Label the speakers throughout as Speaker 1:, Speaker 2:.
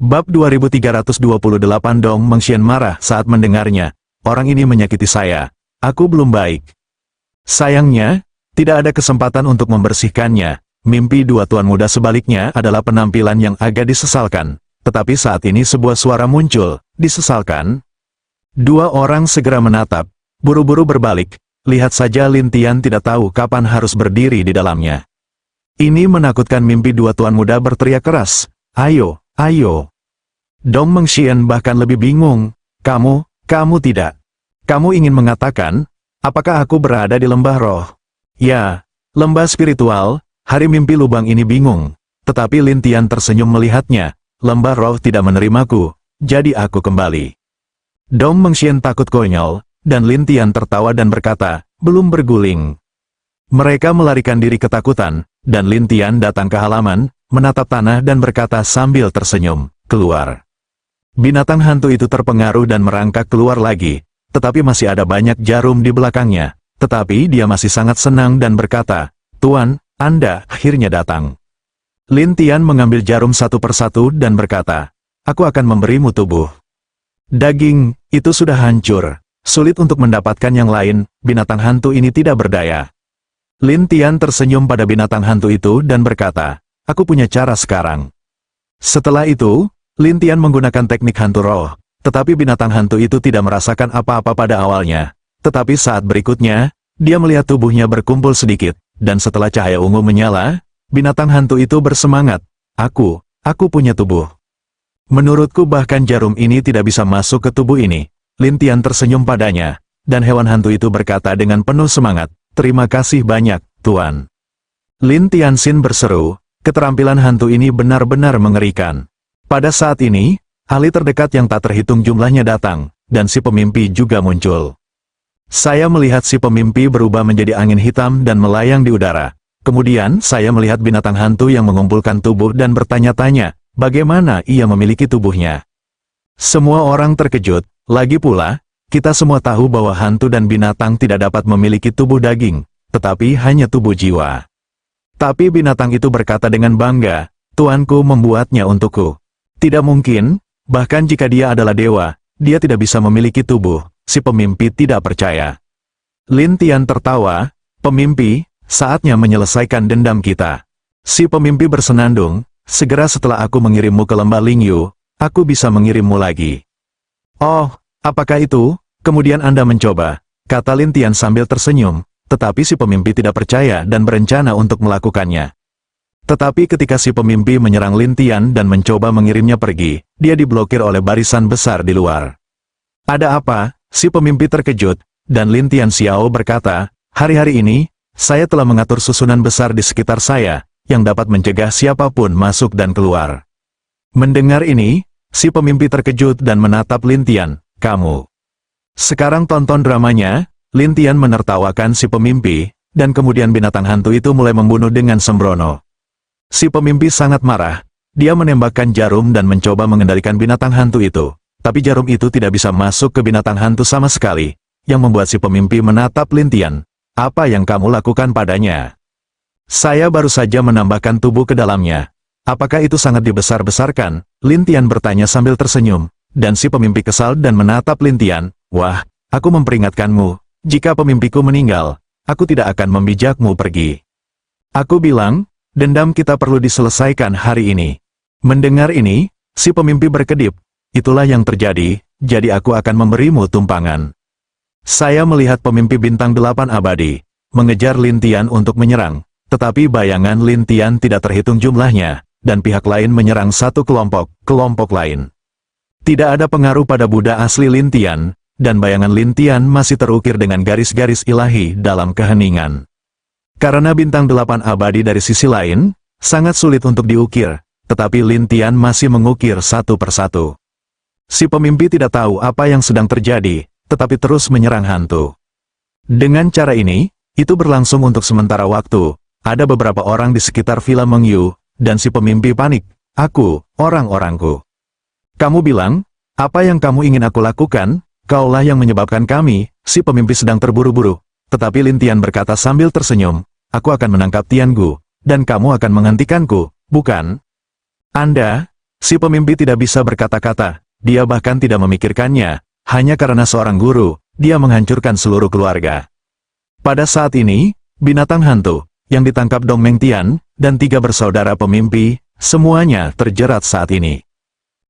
Speaker 1: Bab 2328 Dong Mengxian marah saat mendengarnya. Orang ini menyakiti saya. Aku belum baik. Sayangnya, tidak ada kesempatan untuk membersihkannya. Mimpi dua tuan muda sebaliknya adalah penampilan yang agak disesalkan. Tetapi saat ini sebuah suara muncul, disesalkan. Dua orang segera menatap, buru-buru berbalik. Lihat saja Lin Tian tidak tahu kapan harus berdiri di dalamnya. Ini menakutkan. Mimpi dua tuan muda berteriak keras. Ayo, ayo. Dong Mengxian bahkan lebih bingung. Kamu tidak. Kamu ingin mengatakan, apakah aku berada di lembah roh? Ya, lembah spiritual. Hari mimpi lubang ini bingung. Tetapi Lin Tian tersenyum melihatnya. Lembah roh tidak menerimaku, jadi aku kembali. Dong Mengxian takut konyol, dan Lin Tian tertawa dan berkata, belum berguling. Mereka melarikan diri ketakutan, dan Lin Tian datang ke halaman, menatap tanah dan berkata sambil tersenyum, keluar. Binatang hantu itu terpengaruh dan merangkak keluar lagi, tetapi masih ada banyak jarum di belakangnya. Tetapi dia masih sangat senang dan berkata, Tuan, Anda akhirnya datang. Lin Tian mengambil jarum satu persatu dan berkata, aku akan memberimu tubuh. Daging, itu sudah hancur. Sulit untuk mendapatkan yang lain, binatang hantu ini tidak berdaya. Lin Tian tersenyum pada binatang hantu itu dan berkata, aku punya cara sekarang. Setelah itu, Lin Tian menggunakan teknik hantu roh, tetapi binatang hantu itu tidak merasakan apa-apa pada awalnya. Tetapi saat berikutnya, dia melihat tubuhnya berkumpul sedikit, dan setelah cahaya ungu menyala, binatang hantu itu bersemangat, aku punya tubuh. Menurutku bahkan jarum ini tidak bisa masuk ke tubuh ini. Lin Tian tersenyum padanya, dan hewan hantu itu berkata dengan penuh semangat, terima kasih banyak, Tuan. Lin Tianxin berseru, keterampilan hantu ini benar-benar mengerikan. Pada saat ini, ahli terdekat yang tak terhitung jumlahnya datang, dan si pemimpi juga muncul. Saya melihat si pemimpi berubah menjadi angin hitam dan melayang di udara. Kemudian saya melihat binatang hantu yang mengumpulkan tubuh dan bertanya-tanya, bagaimana ia memiliki tubuhnya. Semua orang terkejut, lagi pula, kita semua tahu bahwa hantu dan binatang tidak dapat memiliki tubuh daging, tetapi hanya tubuh jiwa. Tapi binatang itu berkata dengan bangga, Tuanku membuatnya untukku. Tidak mungkin, bahkan jika dia adalah dewa, dia tidak bisa memiliki tubuh. Si pemimpi tidak percaya. Lin Tian tertawa, pemimpi, saatnya menyelesaikan dendam kita. Si pemimpi bersenandung, segera setelah aku mengirimmu ke lembah Lingyu, aku bisa mengirimmu lagi. Oh, apakah itu? Kemudian Anda mencoba, kata Lin Tian sambil tersenyum, tetapi si pemimpi tidak percaya dan berencana untuk melakukannya. Tetapi ketika si pemimpi menyerang Lin Tian dan mencoba mengirimnya pergi, dia diblokir oleh barisan besar di luar. Ada apa? Si pemimpi terkejut, dan Lin Tian Xiao berkata, hari-hari ini, saya telah mengatur susunan besar di sekitar saya, yang dapat mencegah siapapun masuk dan keluar. Mendengar ini, si pemimpi terkejut dan menatap Lin Tian, kamu. Sekarang tonton dramanya. Lin Tian menertawakan si pemimpi, dan kemudian binatang hantu itu mulai membunuh dengan sembrono. Si pemimpi sangat marah, dia menembakkan jarum dan mencoba mengendalikan binatang hantu itu. Tapi jarum itu tidak bisa masuk ke binatang hantu sama sekali, yang membuat si pemimpi menatap Lin Tian. Apa yang kamu lakukan padanya? Saya baru saja menambahkan tubuh ke dalamnya. Apakah itu sangat dibesar-besarkan? Lin Tian bertanya sambil tersenyum, dan si pemimpi kesal dan menatap Lin Tian. Wah, aku memperingatkanmu, jika pemimpiku meninggal, aku tidak akan membijakmu pergi. Aku bilang, dendam kita perlu diselesaikan hari ini. Mendengar ini, si pemimpi berkedip. Itulah yang terjadi, jadi aku akan memberimu tumpangan. Saya melihat pemimpi bintang 8 abadi, mengejar Lin Tian untuk menyerang, tetapi bayangan Lin Tian tidak terhitung jumlahnya, dan pihak lain menyerang satu kelompok lain. Tidak ada pengaruh pada Buddha asli Lin Tian, dan bayangan Lin Tian masih terukir dengan garis-garis ilahi dalam keheningan. Karena bintang 8 abadi dari sisi lain, sangat sulit untuk diukir, tetapi Lin Tian masih mengukir satu persatu. Si pemimpi tidak tahu apa yang sedang terjadi, tetapi terus menyerang hantu. Dengan cara ini, itu berlangsung untuk sementara waktu. Ada beberapa orang di sekitar Villa Mengyu, dan si pemimpi panik. Aku, orang-orangku. Kamu bilang, apa yang kamu ingin aku lakukan? Kaulah yang menyebabkan kami. Si pemimpi sedang terburu-buru. Tetapi Lin Tian berkata sambil tersenyum, aku akan menangkap Tiangu, dan kamu akan menghentikanku, bukan? Anda Si pemimpi tidak bisa berkata-kata, dia bahkan tidak memikirkannya, hanya karena seorang guru, dia menghancurkan seluruh keluarga. Pada saat ini, binatang hantu, yang ditangkap Dong Mengtian, dan 3 bersaudara pemimpi, semuanya terjerat saat ini.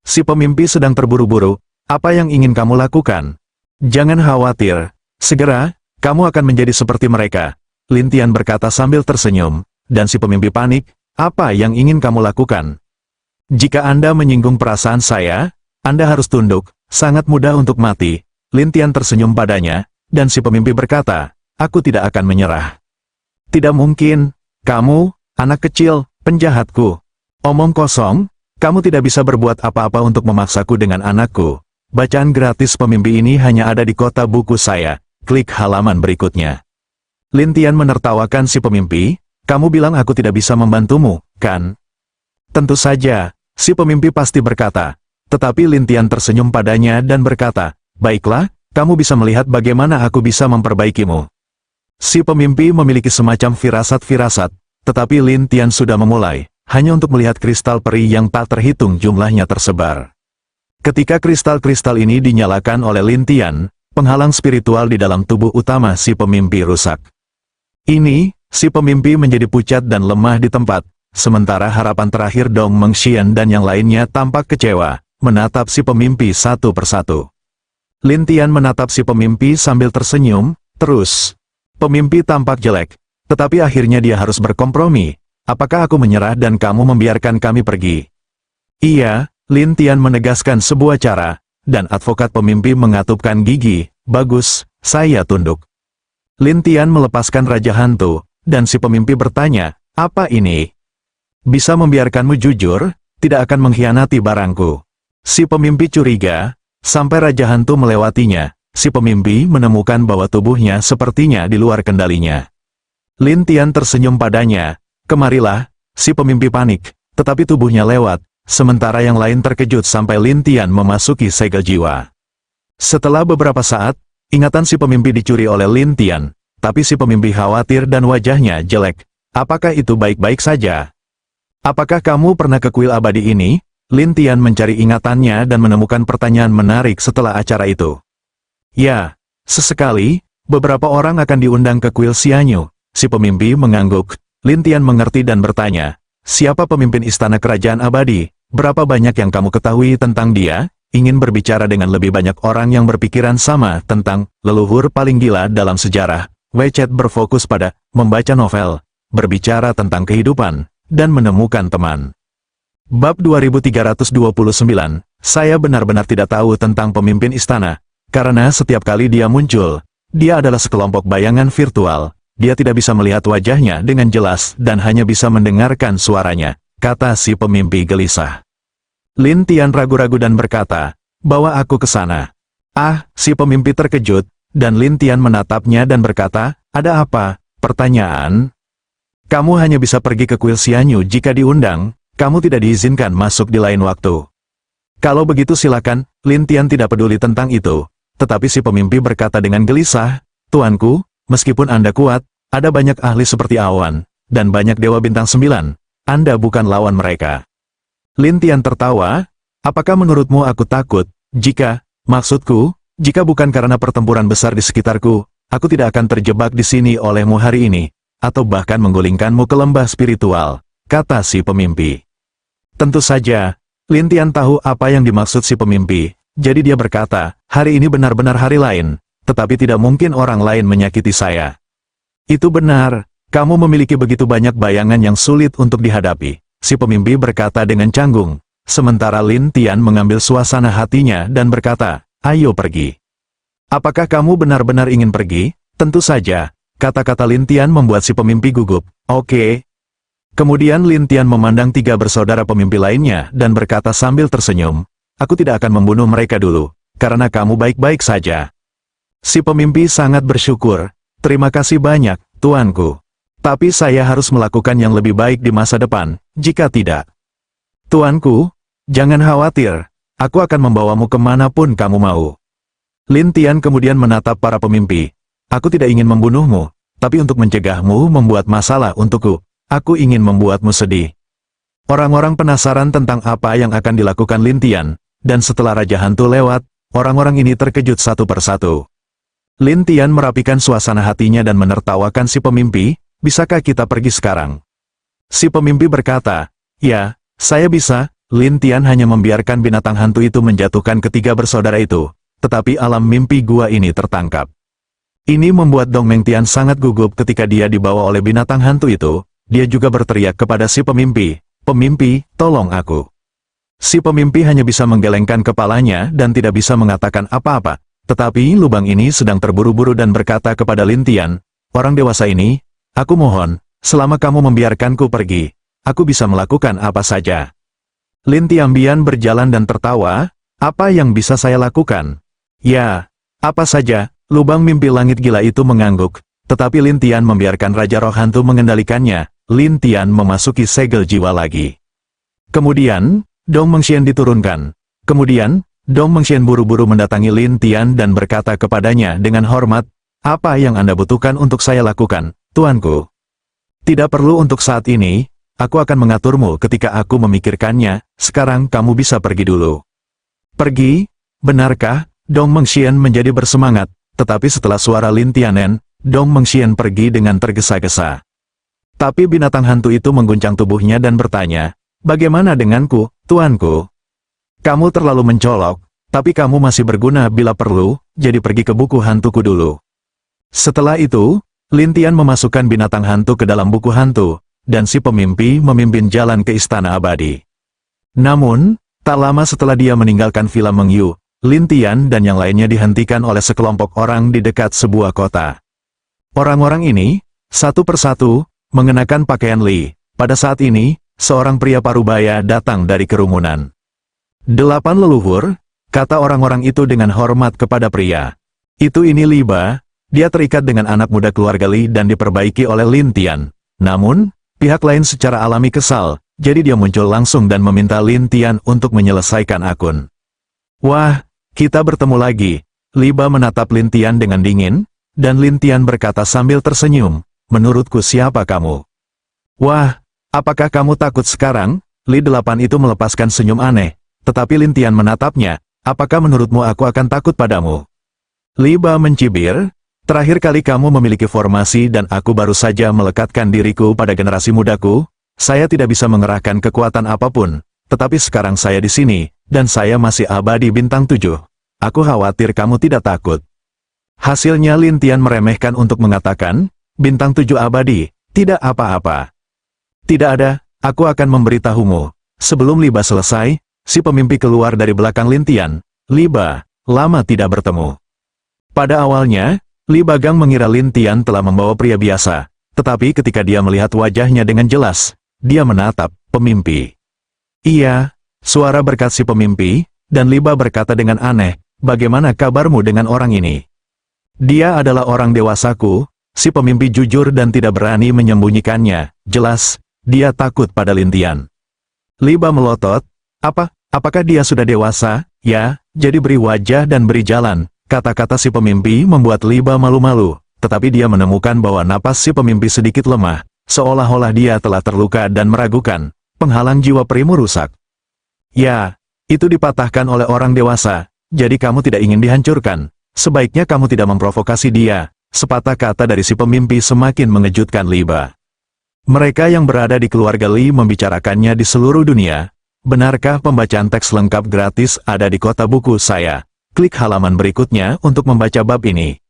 Speaker 1: Si pemimpi sedang terburu-buru, apa yang ingin kamu lakukan? Jangan khawatir, segera, kamu akan menjadi seperti mereka. Lin Tian berkata sambil tersenyum, dan si pemimpi panik, apa yang ingin kamu lakukan? Jika Anda menyinggung perasaan saya, Anda harus tunduk, sangat mudah untuk mati. Lin Tian tersenyum padanya, dan si pemimpi berkata, aku tidak akan menyerah. Tidak mungkin, kamu, anak kecil, penjahatku. Omong kosong, kamu tidak bisa berbuat apa-apa untuk memaksaku dengan anakku. Bacaan gratis pemimpi ini hanya ada di kota buku saya, klik halaman berikutnya. Lin Tian menertawakan si pemimpi, kamu bilang aku tidak bisa membantumu, kan? Tentu saja, si pemimpi pasti berkata. Tetapi Lin Tian tersenyum padanya dan berkata, baiklah, kamu bisa melihat bagaimana aku bisa memperbaikimu. Si pemimpi memiliki semacam firasat-firasat, tetapi Lin Tian sudah memulai, hanya untuk melihat kristal peri yang tak terhitung jumlahnya tersebar. Ketika kristal-kristal ini dinyalakan oleh Lin Tian, penghalang spiritual di dalam tubuh utama si pemimpi rusak. Ini, si pemimpi menjadi pucat dan lemah di tempat, sementara harapan terakhir Dong Mengxian dan yang lainnya tampak kecewa, menatap si pemimpi satu persatu. Lin Tian menatap si pemimpi sambil tersenyum, terus. Pemimpi tampak jelek, tetapi akhirnya dia harus berkompromi. Apakah aku menyerah dan kamu membiarkan kami pergi? Iya, Lin Tian menegaskan sebuah cara, dan advokat pemimpi mengatupkan gigi, bagus, saya tunduk. Lin Tian melepaskan Raja Hantu, dan si pemimpi bertanya, apa ini? Bisa membiarkanmu jujur, tidak akan mengkhianati barangku. Si pemimpi curiga, sampai Raja Hantu melewatinya, si pemimpi menemukan bahwa tubuhnya sepertinya di luar kendalinya. Lin Tian tersenyum padanya, kemarilah, si pemimpi panik, tetapi tubuhnya lewat, sementara yang lain terkejut sampai Lin Tian memasuki segel jiwa. Setelah beberapa saat, ingatan si pemimpi dicuri oleh Lin Tian, tapi si pemimpi khawatir dan wajahnya jelek. Apakah itu baik-baik saja? Apakah kamu pernah ke kuil abadi ini? Lin Tian mencari ingatannya dan menemukan pertanyaan menarik setelah acara itu. Ya, sesekali, beberapa orang akan diundang ke kuil Xianyu. Si pemimpi mengangguk. Lin Tian mengerti dan bertanya, siapa pemimpin istana kerajaan abadi? Berapa banyak yang kamu ketahui tentang dia? Ingin berbicara dengan lebih banyak orang yang berpikiran sama tentang leluhur paling gila dalam sejarah. WeChat berfokus pada membaca novel, berbicara tentang kehidupan, dan menemukan teman. Bab 2329, saya benar-benar tidak tahu tentang pemimpin istana, karena setiap kali dia muncul, dia adalah sekelompok bayangan virtual, dia tidak bisa melihat wajahnya dengan jelas dan hanya bisa mendengarkan suaranya, kata si pemimpi gelisah. Lin Tian ragu-ragu dan berkata, bawa aku ke sana. Ah, si pemimpi terkejut, dan Lin Tian menatapnya dan berkata, ada apa? Pertanyaan? Kamu hanya bisa pergi ke kuil Xianyu jika diundang. Kamu tidak diizinkan masuk di lain waktu. Kalau begitu silakan, Lin Tian tidak peduli tentang itu. Tetapi si pemimpi berkata dengan gelisah, Tuanku, meskipun Anda kuat, ada banyak ahli seperti awan, dan banyak dewa bintang 9. Anda bukan lawan mereka. Lin Tian tertawa, apakah menurutmu aku takut? Maksudku, jika bukan karena pertempuran besar di sekitarku, aku tidak akan terjebak di sini olehmu hari ini, atau bahkan menggulingkanmu ke lembah spiritual, kata si pemimpi. Tentu saja, Lin Tian tahu apa yang dimaksud si pemimpi, jadi dia berkata, hari ini benar-benar hari lain, tetapi tidak mungkin orang lain menyakiti saya. Itu benar, kamu memiliki begitu banyak bayangan yang sulit untuk dihadapi, si pemimpi berkata dengan canggung, sementara Lin Tian mengambil suasana hatinya dan berkata, ayo pergi. Apakah kamu benar-benar ingin pergi? Tentu saja, kata-kata Lin Tian membuat si pemimpi gugup, oke. Kemudian Lin Tian memandang 3 bersaudara pemimpi lainnya dan berkata sambil tersenyum, aku tidak akan membunuh mereka dulu, karena kamu baik-baik saja. Si pemimpi sangat bersyukur, terima kasih banyak, tuanku. Tapi saya harus melakukan yang lebih baik di masa depan, jika tidak. Tuanku, jangan khawatir, aku akan membawamu kemanapun kamu mau. Lin Tian kemudian menatap para pemimpi, aku tidak ingin membunuhmu, tapi untuk mencegahmu membuat masalah untukku. Aku ingin membuatmu sedih. Orang-orang penasaran tentang apa yang akan dilakukan Lin Tian, dan setelah Raja Hantu lewat, orang-orang ini terkejut satu persatu. Lin Tian merapikan suasana hatinya dan menertawakan si pemimpi, bisakah kita pergi sekarang? Si pemimpi berkata, ya, saya bisa. Lin Tian hanya membiarkan binatang hantu itu menjatuhkan ketiga bersaudara itu, tetapi alam mimpi gua ini tertangkap. Ini membuat Dong Mengtian sangat gugup ketika dia dibawa oleh binatang hantu itu. Dia juga berteriak kepada si pemimpi, "Pemimpi, tolong aku." Si pemimpi hanya bisa menggelengkan kepalanya dan tidak bisa mengatakan apa-apa. Tetapi lubang ini sedang terburu-buru dan berkata kepada Lin Tian, "Orang dewasa ini, aku mohon, selama kamu membiarkanku pergi, aku bisa melakukan apa saja." Lin Tianbian berjalan dan tertawa, "Apa yang bisa saya lakukan?" "Ya, apa saja." Lubang mimpi langit gila itu mengangguk, tetapi Lin Tian membiarkan Raja Roh Hantu mengendalikannya. Lin Tian memasuki segel jiwa lagi. Kemudian, Dong Mengxian diturunkan. Kemudian, Dong Mengxian buru-buru mendatangi Lin Tian dan berkata kepadanya dengan hormat, "Apa yang Anda butuhkan untuk saya lakukan, tuanku?" "Tidak perlu untuk saat ini, aku akan mengaturmu ketika aku memikirkannya, sekarang kamu bisa pergi dulu." "Pergi? Benarkah?" Dong Mengxian menjadi bersemangat. Tetapi setelah suara Lin Tianen, Dong Mengxian pergi dengan tergesa-gesa. Tapi binatang hantu itu mengguncang tubuhnya dan bertanya, "Bagaimana denganku, tuanku? Kamu terlalu mencolok, tapi kamu masih berguna bila perlu, jadi pergi ke buku hantuku dulu." Setelah itu, Lin Tian memasukkan binatang hantu ke dalam buku hantu, dan si pemimpi memimpin jalan ke Istana Abadi. Namun, tak lama setelah dia meninggalkan Villa Mengyu, Lin Tian dan yang lainnya dihentikan oleh sekelompok orang di dekat sebuah kota. Orang-orang ini, satu persatu, mengenakan pakaian Li. Pada saat ini, seorang pria parubaya datang dari kerumunan. "8 leluhur," kata orang-orang itu dengan hormat kepada pria. "Itu ini Li Ba, dia terikat dengan anak muda keluarga Li dan diperbaiki oleh Lin Tian." Namun, pihak lain secara alami kesal, jadi dia muncul langsung dan meminta Lin Tian untuk menyelesaikan akun. "Wah, kita bertemu lagi." Li Ba menatap Lin Tian dengan dingin, dan Lin Tian berkata sambil tersenyum, "Menurutku siapa kamu?" "Wah, apakah kamu takut sekarang?" Li 8 itu melepaskan senyum aneh, tetapi Lin Tian menatapnya, "Apakah menurutmu aku akan takut padamu?" Li Ba mencibir, "Terakhir kali kamu memiliki formasi dan aku baru saja melekatkan diriku pada generasi mudaku, saya tidak bisa mengerahkan kekuatan apapun, tetapi sekarang saya di sini, dan saya masih abadi bintang 7. Aku khawatir kamu tidak takut." Hasilnya Lin Tian meremehkan untuk mengatakan, "Bintang 7 abadi, tidak apa-apa. Tidak ada, aku akan memberitahumu." Sebelum Li Ba selesai, si pemimpi keluar dari belakang Lin Tian. "Li Ba, lama tidak bertemu." Pada awalnya, Li Bagang mengira Lin Tian telah membawa pria biasa, tetapi ketika dia melihat wajahnya dengan jelas, dia menatap pemimpi. "Iya," suara berkat si pemimpi, dan Li Ba berkata dengan aneh, "Bagaimana kabarmu dengan orang ini?" "Dia adalah orang dewasaku." Si pemimpi jujur dan tidak berani menyembunyikannya. Jelas, dia takut pada Lin Tian. Li Ba melotot, Apakah dia sudah dewasa?" "Ya, jadi beri wajah dan beri jalan." Kata-kata si pemimpi membuat Li Ba malu-malu, tetapi dia menemukan bahwa napas si pemimpi sedikit lemah, seolah-olah dia telah terluka dan meragukan. Penghalang jiwa perimu rusak. "Ya, itu dipatahkan oleh orang dewasa, jadi kamu tidak ingin dihancurkan. Sebaiknya kamu tidak memprovokasi dia." Sepatah kata dari si pemimpi semakin mengejutkan Li Ba. Mereka yang berada di keluarga Li membicarakannya di seluruh dunia. Benarkah pembacaan teks lengkap gratis ada di kota buku saya? Klik halaman berikutnya untuk membaca bab ini.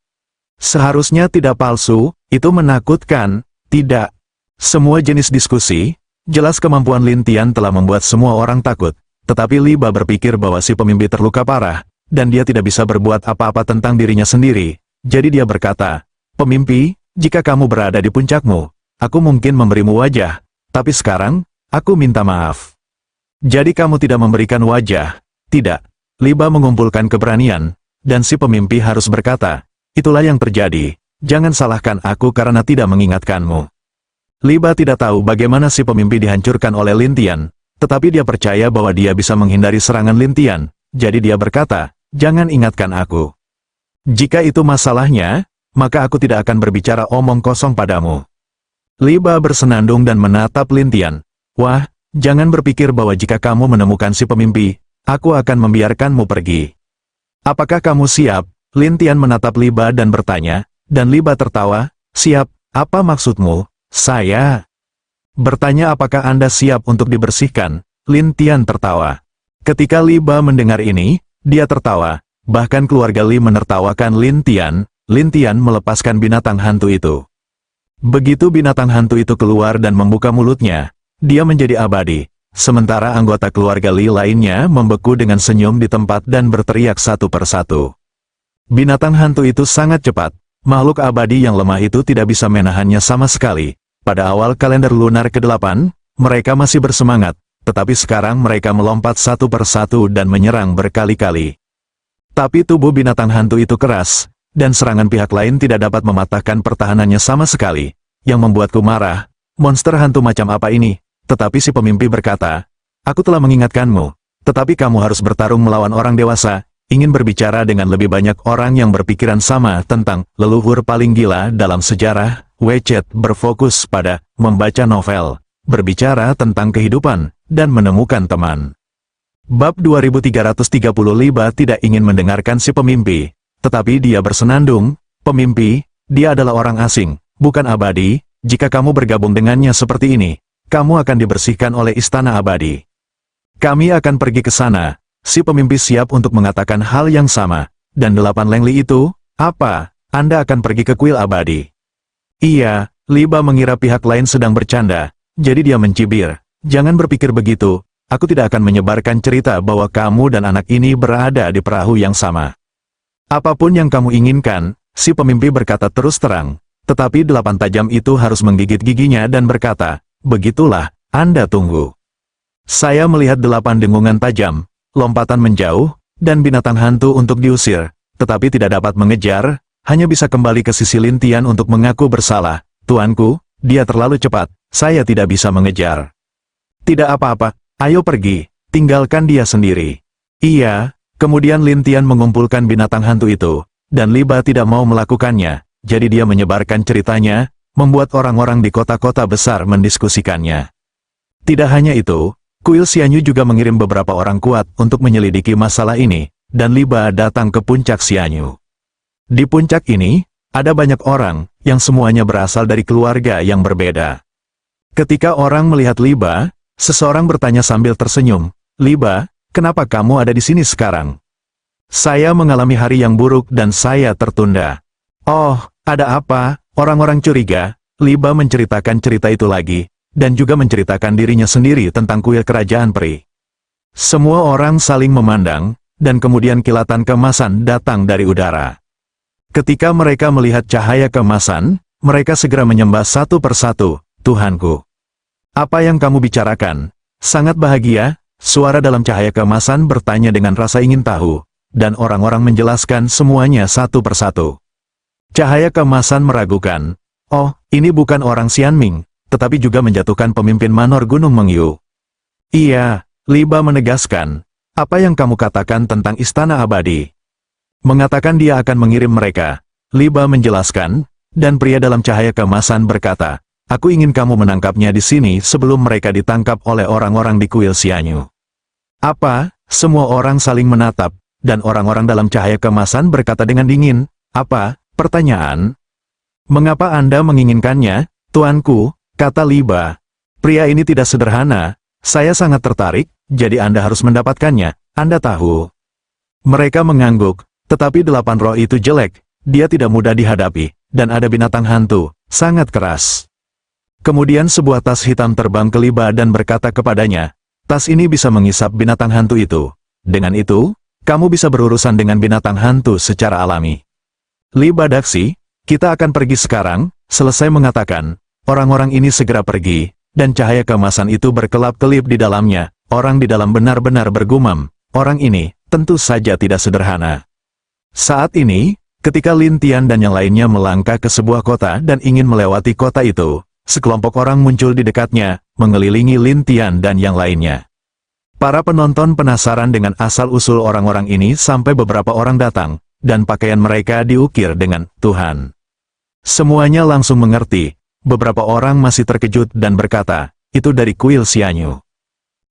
Speaker 1: Seharusnya tidak palsu, itu menakutkan, tidak. Semua jenis diskusi, jelas kemampuan Lin Tian telah membuat semua orang takut, tetapi Li Ba berpikir bahwa si pemimpi terluka parah, dan dia tidak bisa berbuat apa-apa tentang dirinya sendiri. Jadi dia berkata, "Pemimpi, jika kamu berada di puncakmu, aku mungkin memberimu wajah, tapi sekarang, aku minta maaf." "Jadi kamu tidak memberikan wajah?" "Tidak." Li Ba mengumpulkan keberanian, dan si pemimpi harus berkata, "Itulah yang terjadi, jangan salahkan aku karena tidak mengingatkanmu." Li Ba tidak tahu bagaimana si pemimpi dihancurkan oleh Lin Tian, tetapi dia percaya bahwa dia bisa menghindari serangan Lin Tian, jadi dia berkata, "Jangan ingatkan aku. Jika itu masalahnya, maka aku tidak akan berbicara omong kosong padamu." Li Ba bersenandung dan menatap Lin Tian. "Wah, Jangan berpikir bahwa jika kamu menemukan si pemimpi, aku akan membiarkanmu pergi. Apakah kamu siap? Lin Tian menatap Li Ba dan bertanya, dan Li Ba tertawa, siap, apa maksudmu? Saya bertanya apakah Anda siap untuk dibersihkan? Lin Tian tertawa. Ketika Li Ba mendengar ini, dia tertawa, bahkan keluarga Li menertawakan Lin Tian melepaskan binatang hantu itu. Begitu binatang hantu itu keluar dan membuka mulutnya, dia menjadi abadi. Sementara anggota keluarga Li lainnya membeku dengan senyum di tempat dan berteriak satu persatu. Binatang hantu itu sangat cepat. Makhluk abadi yang lemah itu tidak bisa menahannya sama sekali. Pada awal kalender lunar ke-8, mereka masih bersemangat, tetapi sekarang mereka melompat satu persatu dan menyerang berkali-kali. Tapi tubuh binatang hantu itu keras, dan serangan pihak lain tidak dapat mematahkan pertahanannya sama sekali. Yang membuatku marah, monster hantu macam apa ini? Tetapi si pemimpi berkata, aku telah mengingatkanmu, tetapi kamu harus bertarung melawan orang dewasa, ingin berbicara dengan lebih banyak orang yang berpikiran sama tentang leluhur paling gila dalam sejarah. Wecet berfokus pada membaca novel, berbicara tentang kehidupan, dan menemukan teman. Bab 2330 Li Ba tidak ingin mendengarkan si pemimpi, tetapi dia bersenandung, pemimpi, dia adalah orang asing, bukan abadi, jika kamu bergabung dengannya seperti ini, kamu akan dibersihkan oleh istana abadi. Kami akan pergi ke sana. Si pemimpi siap untuk mengatakan hal yang sama. Dan 8 Lengli itu, apa? Anda akan pergi ke kuil abadi? Iya, Li Ba mengira pihak lain sedang bercanda, jadi dia mencibir. Jangan berpikir begitu, aku tidak akan menyebarkan cerita bahwa kamu dan anak ini berada di perahu yang sama. Apapun yang kamu inginkan, si pemimpi berkata terus terang. Tetapi 8 tajam itu harus menggigit giginya dan berkata, begitulah, Anda tunggu. Saya melihat 8 dengungan tajam, lompatan menjauh, dan binatang hantu untuk diusir, tetapi tidak dapat mengejar, hanya bisa kembali ke sisi Lin Tian untuk mengaku bersalah. Tuanku, dia terlalu cepat, saya tidak bisa mengejar. Tidak apa-apa, ayo pergi, tinggalkan dia sendiri. Iya, kemudian Lin Tian mengumpulkan binatang hantu itu, dan Li Ba tidak mau melakukannya, jadi dia menyebarkan ceritanya, membuat orang-orang di kota-kota besar mendiskusikannya. Tidak hanya itu, kuil Xianyu juga mengirim beberapa orang kuat untuk menyelidiki masalah ini, dan Li Ba datang ke puncak Xianyu. Di puncak ini, ada banyak orang, yang semuanya berasal dari keluarga yang berbeda. Ketika orang melihat Li Ba, seseorang bertanya sambil tersenyum, Li Ba, kenapa kamu ada di sini sekarang? Saya mengalami hari yang buruk dan saya tertunda. Oh, ada apa? Orang-orang curiga. Li Ba menceritakan cerita itu lagi, dan juga menceritakan dirinya sendiri tentang kuil kerajaan peri. Semua orang saling memandang, dan kemudian kilatan keemasan datang dari udara. Ketika mereka melihat cahaya keemasan, mereka segera menyembah satu persatu, Tuhanku. Apa yang kamu bicarakan? Sangat bahagia, suara dalam cahaya keemasan bertanya dengan rasa ingin tahu, dan orang-orang menjelaskan semuanya satu persatu. Cahaya keemasan meragukan. Oh, ini bukan orang Xianming, tetapi juga menjatuhkan pemimpin Manor Gunung Mengyu. Iya, Li Ba menegaskan. Apa yang kamu katakan tentang istana abadi? Mengatakan dia akan mengirim mereka. Li Ba menjelaskan, dan pria dalam cahaya keemasan berkata, aku ingin kamu menangkapnya di sini sebelum mereka ditangkap oleh orang-orang di kuil Xianyu. Apa? Semua orang saling menatap, dan orang-orang dalam cahaya keemasan berkata dengan dingin, apa? Pertanyaan? Mengapa Anda menginginkannya, Tuanku? Kata Li Ba. Pria ini tidak sederhana, saya sangat tertarik, jadi Anda harus mendapatkannya, Anda tahu. Mereka mengangguk, tetapi 8 roh itu jelek, dia tidak mudah dihadapi, dan ada binatang hantu, sangat keras. Kemudian sebuah tas hitam terbang ke Li Ba dan berkata kepadanya, tas ini bisa mengisap binatang hantu itu. Dengan itu, kamu bisa berurusan dengan binatang hantu secara alami. Li Ba daksi, kita akan pergi sekarang. Selesai mengatakan, orang-orang ini segera pergi, dan cahaya keemasan itu berkelap-kelip di dalamnya. Orang di dalam benar-benar bergumam, orang ini, tentu saja tidak sederhana. Saat ini, ketika Lin Tian dan yang lainnya melangkah ke sebuah kota dan ingin melewati kota itu, sekelompok orang muncul di dekatnya, mengelilingi Lin Tian dan yang lainnya. Para penonton penasaran dengan asal-usul orang-orang ini sampai beberapa orang datang, dan pakaian mereka diukir dengan Tuhan. Semuanya langsung mengerti. Beberapa orang masih terkejut dan berkata, itu dari kuil Xianyu.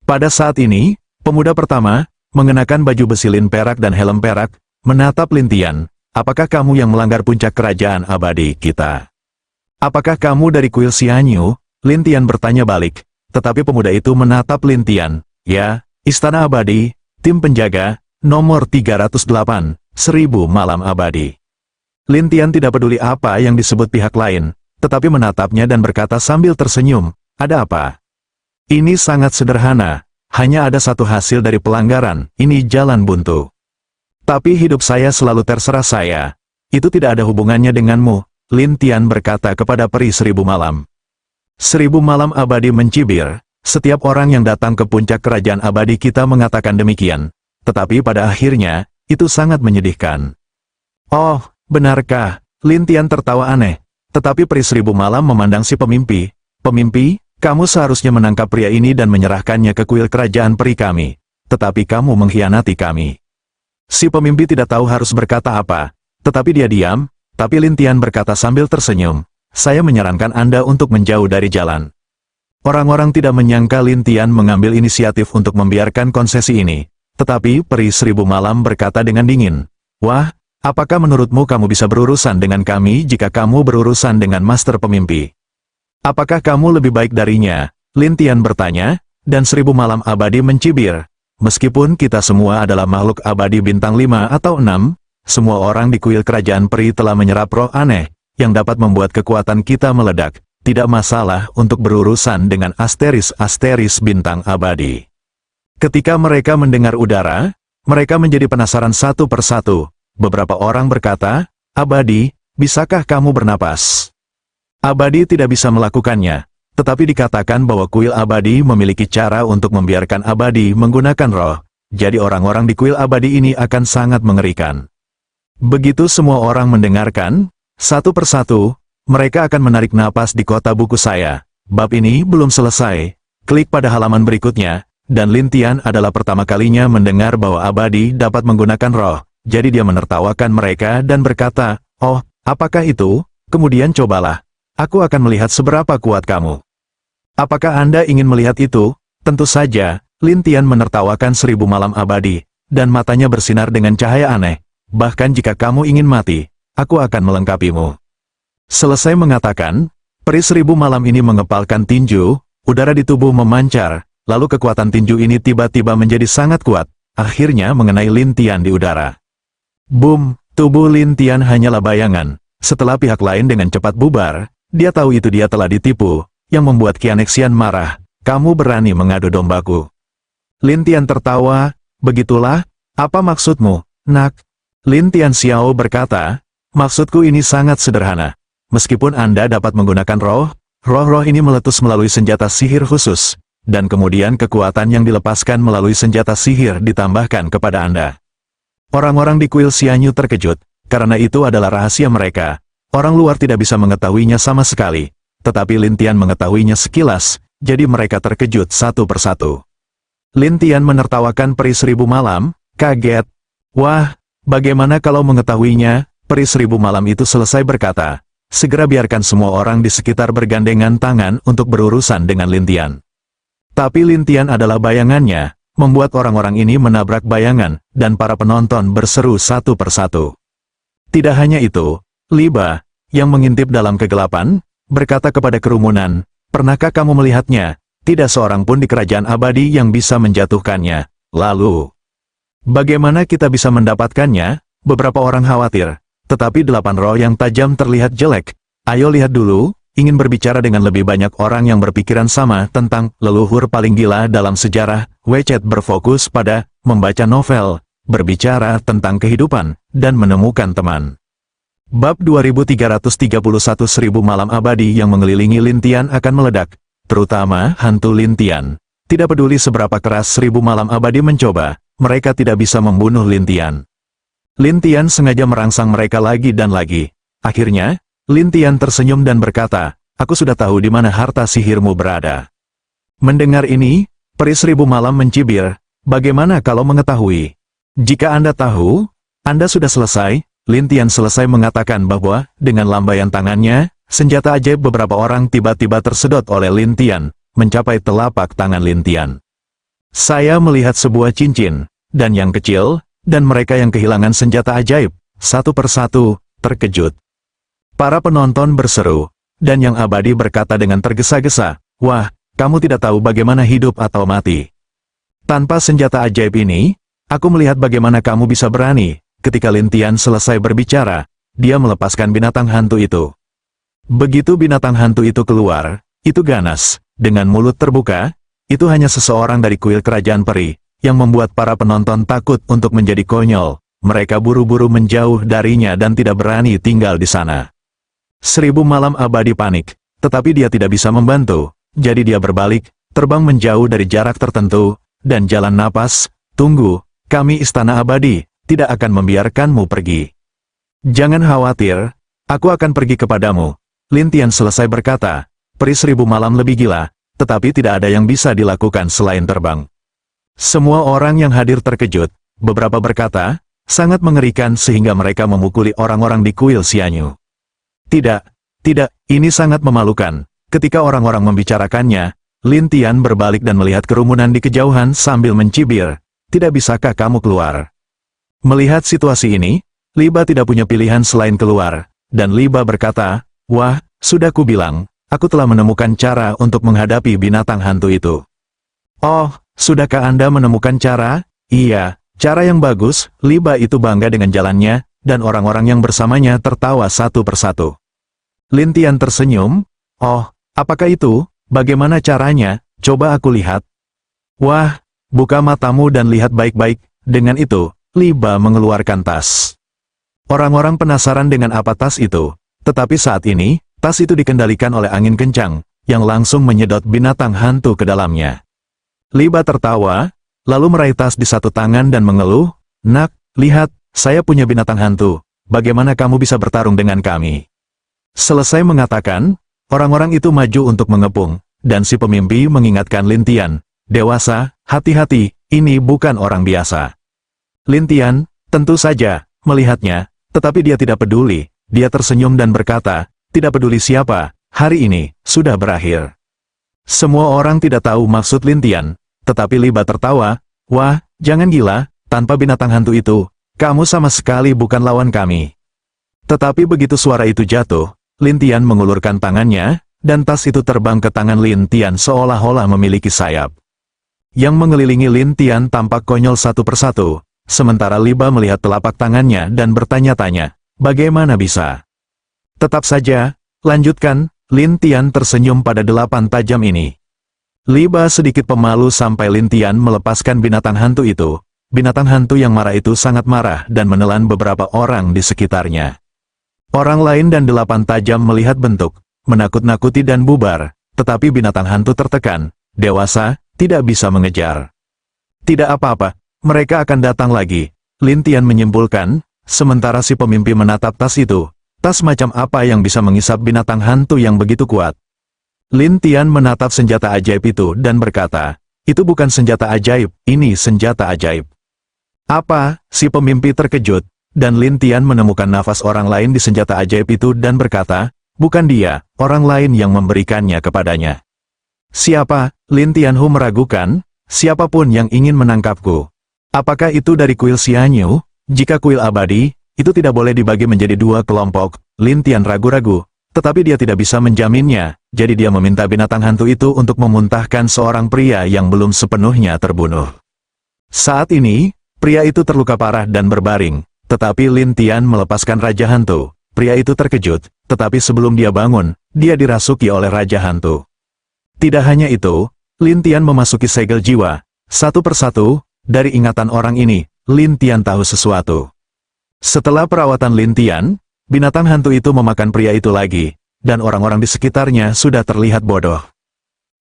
Speaker 1: Pada saat ini, pemuda pertama, mengenakan baju besi lin perak dan helm perak, menatap Lin Tian. Apakah kamu yang melanggar puncak kerajaan abadi kita? Apakah kamu dari kuil Xianyu? Lin Tian bertanya balik, tetapi pemuda itu menatap Lin Tian. Ya, Istana Abadi, tim penjaga, nomor 308, 1000 malam abadi. Lin Tian tidak peduli apa yang disebut pihak lain, tetapi menatapnya dan berkata sambil tersenyum, ada apa? Ini sangat sederhana, hanya ada satu hasil dari pelanggaran, ini jalan buntu. Tapi hidup saya selalu terserah saya. Itu tidak ada hubungannya denganmu, Lin Tian berkata kepada peri 1000 malam. 1000 malam abadi mencibir, setiap orang yang datang ke puncak kerajaan abadi kita mengatakan demikian. Tetapi pada akhirnya, itu sangat menyedihkan. Oh, benarkah? Lin Tian tertawa aneh. Tetapi peri 1000 malam memandang si pemimpi. Pemimpi, kamu seharusnya menangkap pria ini dan menyerahkannya ke kuil kerajaan peri kami. Tetapi kamu mengkhianati kami. Si pemimpi tidak tahu harus berkata apa. Tetapi dia diam, tapi Lin Tian berkata sambil tersenyum. Saya menyarankan Anda untuk menjauh dari jalan. Orang-orang tidak menyangka Lin Tian mengambil inisiatif untuk membiarkan konsesi ini. Tetapi peri 1000 malam berkata dengan dingin. Wah, apakah menurutmu kamu bisa berurusan dengan kami jika kamu berurusan dengan master pemimpi? Apakah kamu lebih baik darinya? Lin Tian bertanya, dan 1000 malam abadi mencibir. Meskipun kita semua adalah makhluk abadi bintang 5 atau 6, semua orang di kuil kerajaan peri telah menyerap roh aneh, yang dapat membuat kekuatan kita meledak. Tidak masalah untuk berurusan dengan asteris-asteris bintang abadi. Ketika mereka mendengar udara, mereka menjadi penasaran satu persatu. Beberapa orang berkata, Abadi, bisakah kamu bernapas? Abadi tidak bisa melakukannya. Tetapi dikatakan bahwa kuil abadi memiliki cara untuk membiarkan abadi menggunakan roh, jadi orang-orang di kuil abadi ini akan sangat mengerikan. Begitu semua orang mendengarkan, satu persatu, mereka akan menarik napas di kota buku saya. Bab ini belum selesai, klik pada halaman berikutnya, dan Lin Tian adalah pertama kalinya mendengar bahwa abadi dapat menggunakan roh, jadi dia menertawakan mereka dan berkata, oh, apakah itu? Kemudian cobalah, aku akan melihat seberapa kuat kamu. Apakah Anda ingin melihat itu? Tentu saja, Lin Tian menertawakan 1000 malam abadi, dan matanya bersinar dengan cahaya aneh. Bahkan jika kamu ingin mati, aku akan melengkapimu. Selesai mengatakan, peri 1000 malam ini mengepalkan tinju, udara di tubuh memancar, lalu kekuatan tinju ini tiba-tiba menjadi sangat kuat, akhirnya mengenai Lin Tian di udara. Boom, tubuh Lin Tian hanyalah bayangan. Setelah pihak lain dengan cepat bubar, dia tahu itu dia telah ditipu. Yang membuat Qianexian marah, kamu berani mengadu dombaku. Lin Tian tertawa, begitulah, apa maksudmu, nak? Lin Tian Xiao berkata, maksudku ini sangat sederhana. Meskipun Anda dapat menggunakan roh ini meletus melalui senjata sihir khusus, dan kemudian kekuatan yang dilepaskan melalui senjata sihir ditambahkan kepada Anda. Orang-orang di kuil Xianyu terkejut, karena itu adalah rahasia mereka. Orang luar tidak bisa mengetahuinya sama sekali. Tetapi Lin Tian mengetahuinya sekilas, jadi mereka terkejut satu persatu. Lin Tian menertawakan peri 1000 malam, kaget. Wah, bagaimana kalau mengetahuinya? Peri 1000 malam itu selesai berkata, segera biarkan semua orang di sekitar bergandengan tangan untuk berurusan dengan Lin Tian. Tapi Lin Tian adalah bayangannya, membuat orang-orang ini menabrak bayangan, dan para penonton berseru satu persatu. Tidak hanya itu, Li Ba, yang mengintip dalam kegelapan, berkata kepada kerumunan, pernahkah kamu melihatnya? Tidak seorang pun di kerajaan abadi yang bisa menjatuhkannya. Lalu, bagaimana kita bisa mendapatkannya? Beberapa orang khawatir. Tetapi 8 roh yang tajam terlihat jelek. Ayo lihat dulu, ingin berbicara dengan lebih banyak orang yang berpikiran sama tentang leluhur paling gila dalam sejarah. WeChat berfokus pada membaca novel, berbicara tentang kehidupan, dan menemukan teman. Bab 2331 1000 malam abadi yang mengelilingi Lin Tian akan meledak, terutama hantu Lin Tian. Tidak peduli seberapa keras 1000 malam abadi mencoba, mereka tidak bisa membunuh Lin Tian. Lin Tian sengaja merangsang mereka lagi dan lagi. Akhirnya, Lin Tian tersenyum dan berkata, aku sudah tahu di mana harta sihirmu berada. Mendengar ini, peri 1000 malam mencibir, bagaimana kalau mengetahui? Jika Anda tahu, Anda sudah selesai. Lin Tian selesai mengatakan bahwa, dengan lambaian tangannya, senjata ajaib beberapa orang tiba-tiba tersedot oleh Lin Tian, mencapai telapak tangan Lin Tian. Saya melihat sebuah cincin, dan yang kecil, dan mereka yang kehilangan senjata ajaib, satu persatu, terkejut. Para penonton berseru, dan yang abadi berkata dengan tergesa-gesa, "Wah, kamu tidak tahu bagaimana hidup atau mati. Tanpa senjata ajaib ini, aku melihat bagaimana kamu bisa berani." Ketika Lin Tian selesai berbicara, dia melepaskan binatang hantu itu. Begitu binatang hantu itu keluar, itu ganas, dengan mulut terbuka, itu hanya seseorang dari kuil kerajaan peri, yang membuat para penonton takut untuk menjadi konyol. Mereka buru-buru menjauh darinya dan tidak berani tinggal di sana. 1000 malam abadi panik, tetapi dia tidak bisa membantu, jadi dia berbalik, terbang menjauh dari jarak tertentu, dan jalan napas, "Tunggu, kami istana abadi, tidak akan membiarkanmu pergi. Jangan khawatir, aku akan pergi kepadamu." Lin Tian selesai berkata, peri 1000 malam lebih gila, tetapi tidak ada yang bisa dilakukan selain terbang. Semua orang yang hadir terkejut, beberapa berkata, sangat mengerikan sehingga mereka memukuli orang-orang di kuil Xianyu. Tidak, ini sangat memalukan. Ketika orang-orang membicarakannya, Lin Tian berbalik dan melihat kerumunan di kejauhan sambil mencibir, "Tidak bisakah kamu keluar?" Melihat situasi ini, Li Ba tidak punya pilihan selain keluar, dan Li Ba berkata, "Wah, sudah kubilang, aku telah menemukan cara untuk menghadapi binatang hantu itu." "Oh, sudahkah Anda menemukan cara?" "Iya, cara yang bagus." Li Ba itu bangga dengan jalannya, dan orang-orang yang bersamanya tertawa satu persatu. Lin Tian tersenyum, "Oh, apakah itu? Bagaimana caranya? Coba aku lihat." "Wah, buka matamu dan lihat baik-baik." Dengan itu, Li Ba mengeluarkan tas. Orang-orang penasaran dengan apa tas itu, tetapi saat ini, tas itu dikendalikan oleh angin kencang, yang langsung menyedot binatang hantu ke dalamnya. Li Ba tertawa, lalu meraih tas di satu tangan dan mengeluh, "Nak, lihat, saya punya binatang hantu, bagaimana kamu bisa bertarung dengan kami?" Selesai mengatakan, orang-orang itu maju untuk mengepung, dan si pemimpi mengingatkan Lin Tian, "Dewasa, hati-hati, ini bukan orang biasa." Lin Tian, tentu saja, melihatnya, tetapi dia tidak peduli, dia tersenyum dan berkata, "Tidak peduli siapa, hari ini, sudah berakhir." Semua orang tidak tahu maksud Lin Tian, tetapi Li Ba tertawa, "Wah, jangan gila, tanpa binatang hantu itu, kamu sama sekali bukan lawan kami." Tetapi begitu suara itu jatuh, Lin Tian mengulurkan tangannya, dan tas itu terbang ke tangan Lin Tian seolah-olah memiliki sayap. Yang mengelilingi Lin Tian tampak konyol satu persatu, sementara Li Ba melihat telapak tangannya dan bertanya-tanya, bagaimana bisa? "Tetap saja, lanjutkan." Lin Tian tersenyum pada 8 tajam ini. Li Ba sedikit pemalu sampai Lin Tian melepaskan binatang hantu itu. Binatang hantu yang marah itu sangat marah dan menelan beberapa orang di sekitarnya. Orang lain dan 8 tajam melihat bentuk, menakut-nakuti dan bubar, tetapi binatang hantu tertekan, dewasa, tidak bisa mengejar. "Tidak apa-apa, mereka akan datang lagi," Lin Tian menyimpulkan, sementara si pemimpi menatap tas itu. Tas macam apa yang bisa mengisap binatang hantu yang begitu kuat? Lin Tian menatap senjata ajaib itu dan berkata, "Itu bukan senjata ajaib, ini senjata ajaib." "Apa?" Si pemimpi terkejut, dan Lin Tian menemukan nafas orang lain di senjata ajaib itu dan berkata, "Bukan dia, orang lain yang memberikannya kepadanya." "Siapa?" Lin Tianhu meragukan, "Siapapun yang ingin menangkapku." "Apakah itu dari kuil Xianyu? Jika kuil abadi, itu tidak boleh dibagi menjadi 2 kelompok." Lin Tian ragu-ragu, tetapi dia tidak bisa menjaminnya, jadi dia meminta binatang hantu itu untuk memuntahkan seorang pria yang belum sepenuhnya terbunuh. Saat ini, pria itu terluka parah dan berbaring, tetapi Lin Tian melepaskan Raja Hantu. Pria itu terkejut, tetapi sebelum dia bangun, dia dirasuki oleh Raja Hantu. Tidak hanya itu, Lin Tian memasuki segel jiwa. Satu persatu, dari ingatan orang ini, Lin Tian tahu sesuatu. Setelah perawatan Lin Tian, binatang hantu itu memakan pria itu lagi, dan orang-orang di sekitarnya sudah terlihat bodoh.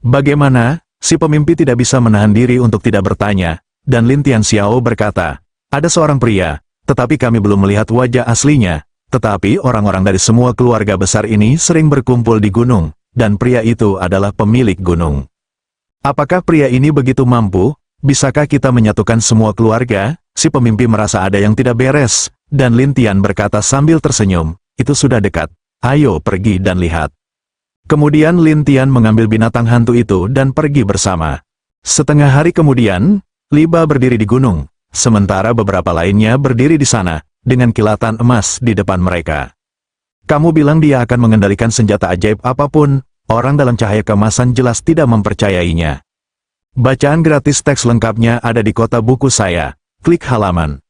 Speaker 1: "Bagaimana?" Si pemimpi tidak bisa menahan diri untuk tidak bertanya, dan Lin Tian Xiao berkata, "Ada seorang pria, tetapi kami belum melihat wajah aslinya, tetapi orang-orang dari semua keluarga besar ini sering berkumpul di gunung, dan pria itu adalah pemilik gunung. Apakah pria ini begitu mampu? Bisakah kita menyatukan semua keluarga?" Si pemimpi merasa ada yang tidak beres, dan Lin Tian berkata sambil tersenyum, "Itu sudah dekat, ayo pergi dan lihat." Kemudian Lin Tian mengambil binatang hantu itu dan pergi bersama. Setengah hari kemudian, Liba berdiri di gunung, sementara beberapa lainnya berdiri di sana, dengan kilatan emas di depan mereka. Kamu bilang dia akan mengendalikan senjata ajaib apapun, orang dalam cahaya kemasan jelas tidak mempercayainya. Bacaan gratis teks lengkapnya ada di kotak buku saya, klik halaman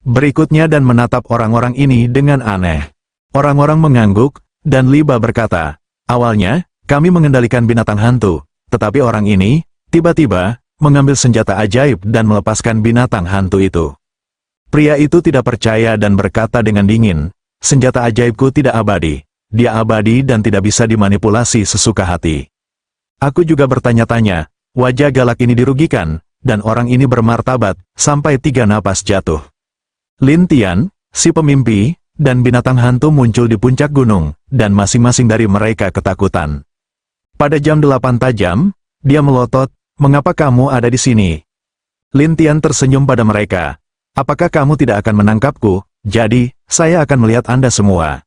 Speaker 1: berikutnya dan menatap orang-orang ini dengan aneh. Orang-orang mengangguk, dan Liba berkata, awalnya, kami mengendalikan binatang hantu, tetapi orang ini, tiba-tiba, mengambil senjata ajaib dan melepaskan binatang hantu itu. Pria itu tidak percaya dan berkata dengan dingin, senjata ajaibku tidak abadi, dia abadi dan tidak bisa dimanipulasi sesuka hati. Aku juga bertanya-tanya, wajah galak ini dirugikan, dan orang ini bermartabat, sampai 3 napas jatuh. Lin Tian, si pemimpi, dan binatang hantu muncul di puncak gunung, dan masing-masing dari mereka ketakutan. Pada jam 8 tajam, dia melotot, mengapa kamu ada di sini? Lin Tian tersenyum pada mereka. Apakah kamu tidak akan menangkapku? Jadi, saya akan melihat Anda semua.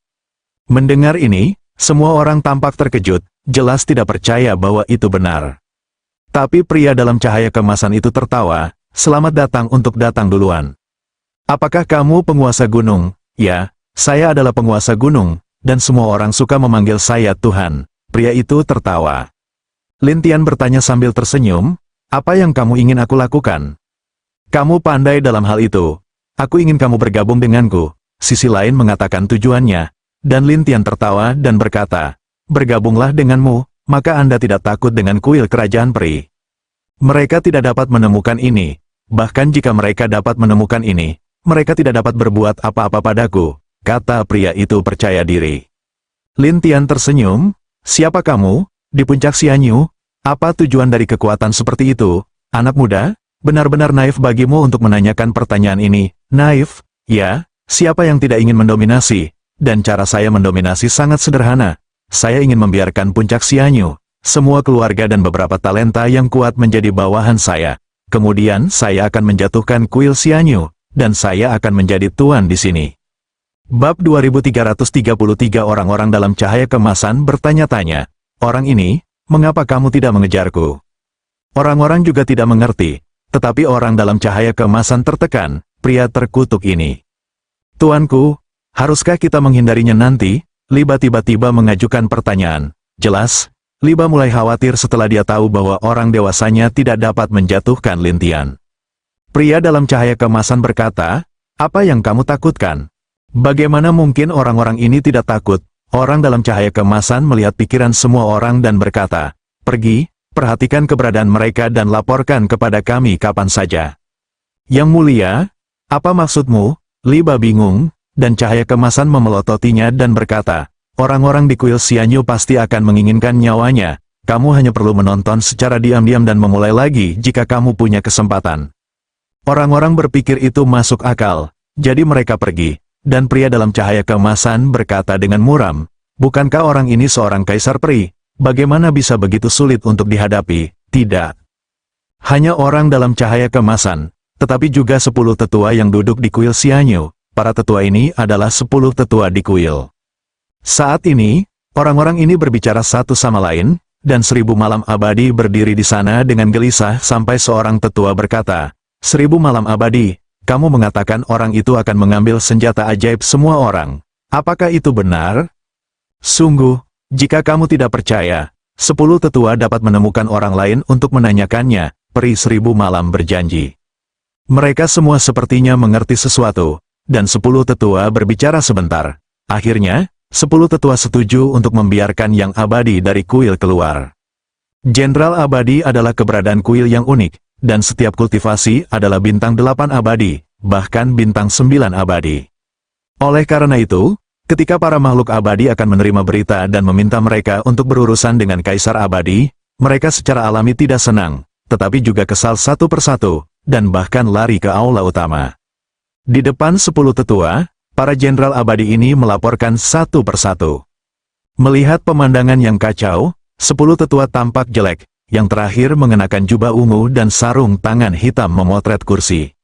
Speaker 1: Mendengar ini, semua orang tampak terkejut, jelas tidak percaya bahwa itu benar. Tapi pria dalam cahaya kemasan itu tertawa, selamat datang untuk datang duluan. Apakah kamu penguasa gunung? Ya, saya adalah penguasa gunung, dan semua orang suka memanggil saya Tuhan. Pria itu tertawa. Lin Tian bertanya sambil tersenyum, apa yang kamu ingin aku lakukan? Kamu pandai dalam hal itu. Aku ingin kamu bergabung denganku. Sisi lain mengatakan tujuannya, dan Lin Tian tertawa dan berkata, bergabunglah denganmu, maka Anda tidak takut dengan kuil kerajaan peri. Mereka tidak dapat menemukan ini. Bahkan jika mereka dapat menemukan ini, mereka tidak dapat berbuat apa-apa padaku, kata pria itu percaya diri. Lin Tian tersenyum, siapa kamu? Di puncak Xianyu, apa tujuan dari kekuatan seperti itu? Anak muda, benar-benar naif bagimu untuk menanyakan pertanyaan ini. Naif? Ya, siapa yang tidak ingin mendominasi? Dan cara saya mendominasi sangat sederhana. Saya ingin membiarkan puncak Xianyu, semua keluarga dan beberapa talenta yang kuat menjadi bawahan saya. Kemudian saya akan menjatuhkan kuil Xianyu, dan saya akan menjadi tuan di sini. Bab 2333 orang-orang dalam cahaya kemasan bertanya-tanya. Orang ini, mengapa kamu tidak mengejarku? Orang-orang juga tidak mengerti, tetapi orang dalam cahaya kemasan tertekan, pria terkutuk ini. Tuanku, haruskah kita menghindarinya nanti? Liba tiba-tiba mengajukan pertanyaan. Jelas, Liba mulai khawatir setelah dia tahu bahwa orang dewasanya tidak dapat menjatuhkan Lin Tian. Pria dalam cahaya kemasan berkata, apa yang kamu takutkan? Bagaimana mungkin orang-orang ini tidak takut? Orang dalam cahaya kemasan melihat pikiran semua orang dan berkata, pergi, perhatikan keberadaan mereka dan laporkan kepada kami kapan saja. Yang mulia, apa maksudmu? Liba bingung, dan cahaya kemasan memelototinya dan berkata, orang-orang di kuil Xianyu pasti akan menginginkan nyawanya, kamu hanya perlu menonton secara diam-diam dan memulai lagi jika kamu punya kesempatan. Orang-orang berpikir itu masuk akal, jadi mereka pergi. Dan pria dalam cahaya kemasan berkata dengan muram, bukankah orang ini seorang kaisar peri? Bagaimana bisa begitu sulit untuk dihadapi? Tidak. Hanya orang dalam cahaya kemasan, tetapi juga 10 tetua yang duduk di kuil Xianyu. Para tetua ini adalah 10 tetua di kuil. Saat ini, orang-orang ini berbicara satu sama lain, dan 1000 malam abadi berdiri di sana dengan gelisah sampai seorang tetua berkata, 1000 malam abadi, kamu mengatakan orang itu akan mengambil senjata ajaib semua orang. Apakah itu benar? Sungguh, jika kamu tidak percaya, 10 tetua dapat menemukan orang lain untuk menanyakannya, peri 1000 malam berjanji. Mereka semua sepertinya mengerti sesuatu, dan 10 tetua berbicara sebentar. Akhirnya, 10 tetua setuju untuk membiarkan yang abadi dari kuil keluar. Jenderal abadi adalah keberadaan kuil yang unik, dan setiap kultivasi adalah bintang 8 abadi, bahkan bintang 9 abadi. Oleh karena itu, ketika para makhluk abadi akan menerima berita dan meminta mereka untuk berurusan dengan kaisar abadi, mereka secara alami tidak senang, tetapi juga kesal satu persatu, dan bahkan lari ke aula utama. Di depan 10 tetua, para jenderal abadi ini melaporkan satu persatu. Melihat pemandangan yang kacau, 10 tetua tampak jelek, yang terakhir mengenakan jubah ungu dan sarung tangan hitam memotret kursi.